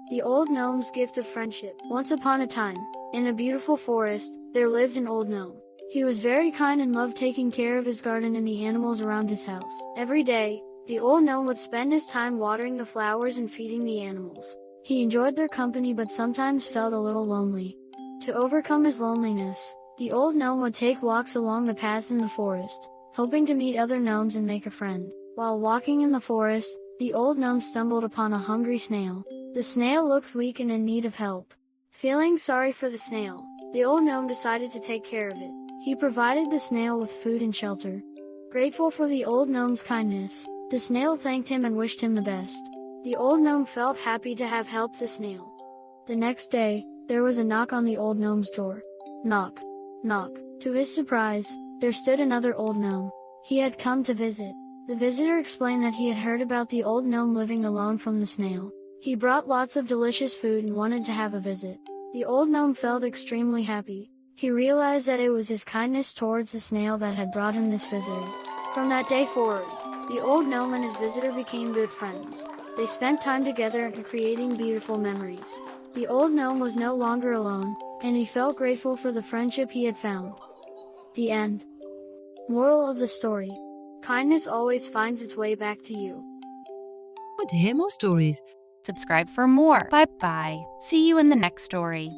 The Old Gnome's Gift of Friendship. Once upon a time, in a beautiful forest, there lived an old gnome. He was very kind and loved taking care of his garden and the animals around his house. Every day, the old gnome would spend his time watering the flowers and feeding the animals. He enjoyed their company but sometimes felt a little lonely. To overcome his loneliness, the old gnome would take walks along the paths in the forest, hoping to meet other gnomes and make a friend. While walking in the forest, the old gnome stumbled upon a hungry snail. The snail looked weak and in need of help. Feeling sorry for the snail, the old gnome decided to take care of it. He provided the snail with food and shelter. Grateful for the old gnome's kindness, the snail thanked him and wished him the best. The old gnome felt happy to have helped the snail. The next day, there was a knock on the old gnome's door. Knock, knock. To his surprise, there stood another old gnome. He had come to visit. The visitor explained that he had heard about the old gnome living alone from the snail. He brought lots of delicious food and wanted to have a visit. The old gnome felt extremely happy. He realized that it was his kindness towards the snail that had brought him this visitor. From that day forward, the old gnome and his visitor became good friends. They spent time together and creating beautiful memories. The old gnome was no longer alone, and he felt grateful for the friendship he had found. The end. Moral of the story: kindness always finds its way back to you. Want to hear more stories? Subscribe for more. Bye-bye. See you in the next story.